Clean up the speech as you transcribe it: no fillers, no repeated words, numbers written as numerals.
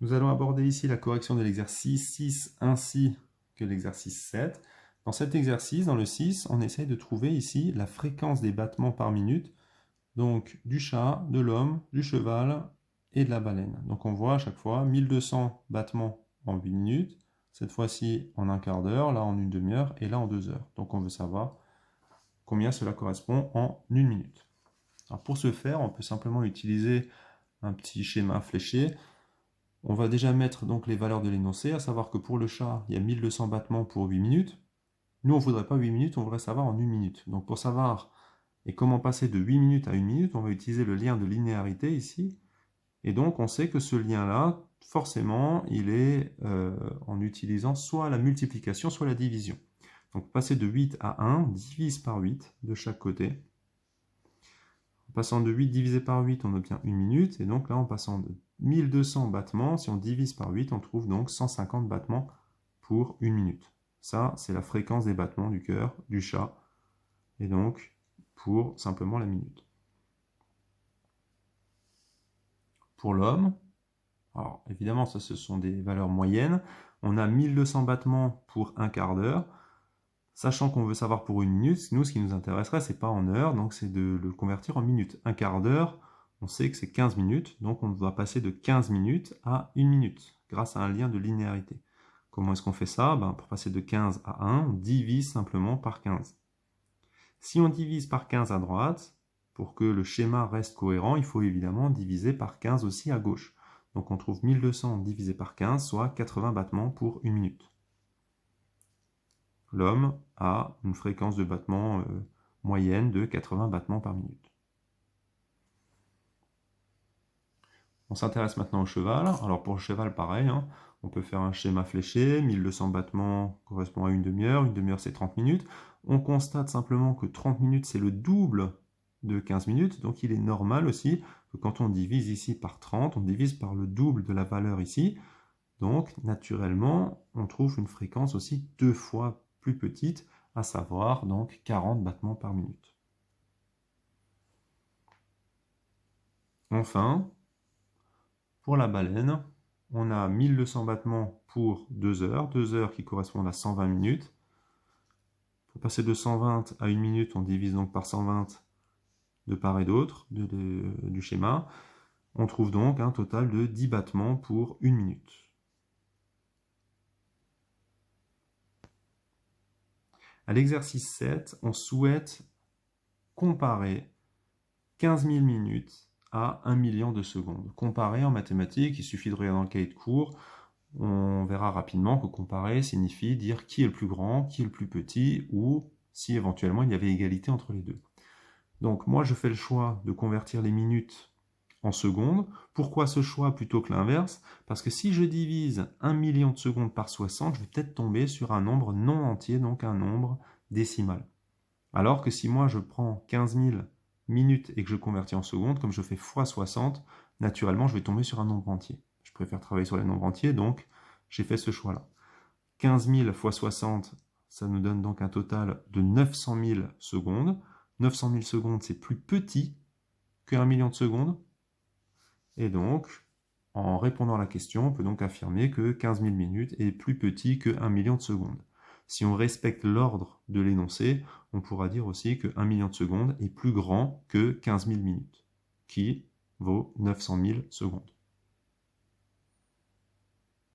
Nous allons aborder ici la correction de l'exercice 6 ainsi que l'exercice 7. Dans cet exercice, dans le 6, on essaye de trouver ici la fréquence des battements par minute, donc du chat, de l'homme, du cheval et de la baleine. Donc on voit à chaque fois 1200 battements en 8 minutes, cette fois-ci en un quart d'heure, là en une demi-heure et là en 2 heures. Donc on veut savoir combien cela correspond en une minute. Alors pour ce faire, on peut simplement utiliser un petit schéma fléché. On va déjà mettre donc les valeurs de l'énoncé, à savoir que pour le chat, il y a 1200 battements pour 8 minutes. Nous, on ne voudrait pas 8 minutes, on voudrait savoir en 1 minute. Donc pour savoir et comment passer de 8 minutes à 1 minute, on va utiliser le lien de linéarité ici. Et donc on sait que ce lien-là, forcément, il est en utilisant soit la multiplication, soit la division. Donc passer de 8 à 1, divise par 8 de chaque côté. En passant de 8 divisé par 8, on obtient 1 minute. Et donc là, en passant de 1200 battements, si on divise par 8, on trouve donc 150 battements pour 1 minute. Ça, c'est la fréquence des battements du cœur du chat. Et donc, pour simplement la minute. Pour l'homme, alors évidemment, ça, ce sont des valeurs moyennes. On a 1200 battements pour un quart d'heure. Sachant qu'on veut savoir pour 1 minute, nous, ce qui nous intéresserait, c'est pas en heure, donc c'est de le convertir en minutes. Un quart d'heure, on sait que c'est 15 minutes, donc on doit passer de 15 minutes à 1 minute, grâce à un lien de linéarité. Comment est-ce qu'on fait ça? Pour passer de 15 à 1, on divise simplement par 15. Si on divise par 15 à droite, pour que le schéma reste cohérent, il faut évidemment diviser par 15 aussi à gauche. Donc on trouve 1200 divisé par 15, soit 80 battements pour 1 minute. L'homme a une fréquence de battement moyenne de 80 battements par minute. On s'intéresse maintenant au cheval. Alors pour le cheval, pareil, hein, on peut faire un schéma fléché. 1200 battements correspond à une demi-heure. Une demi-heure, c'est 30 minutes. On constate simplement que 30 minutes, c'est le double de 15 minutes. Donc il est normal aussi que quand on divise ici par 30, on divise par le double de la valeur ici. Donc naturellement, on trouve une fréquence aussi 2 fois plus petite, à savoir donc 40 battements par minute. Enfin, pour la baleine, on a 1200 battements pour 2 heures qui correspondent à 120 minutes. Pour passer de 120 à 1 minute, on divise donc par 120 de part et d'autre du schéma. On trouve donc un total de 10 battements pour 1 minute. À l'exercice 7, on souhaite comparer 15 000 minutes à 1 million de secondes. Comparer en mathématiques, il suffit de regarder dans le cahier de cours, on verra rapidement que comparer signifie dire qui est le plus grand, qui est le plus petit, ou si éventuellement il y avait égalité entre les deux. Donc moi je fais le choix de convertir les minutes en secondes. Pourquoi ce choix plutôt que l'inverse? Parce que si je divise 1 million de secondes par 60, je vais peut-être tomber sur un nombre non entier, donc un nombre décimal. Alors que si moi je prends 15 000 minutes et que je convertis en secondes, comme je fais x 60, naturellement je vais tomber sur un nombre entier. Je préfère travailler sur les nombres entiers, donc j'ai fait ce choix-là. 15 000 x 60, ça nous donne donc un total de 900 000 secondes. 900 000 secondes, c'est plus petit que 1 million de secondes. Et donc, en répondant à la question, on peut donc affirmer que 15 000 minutes est plus petit que 1 million de secondes. Si on respecte l'ordre de l'énoncé, on pourra dire aussi que 1 million de secondes est plus grand que 15 000 minutes, qui vaut 900 000 secondes.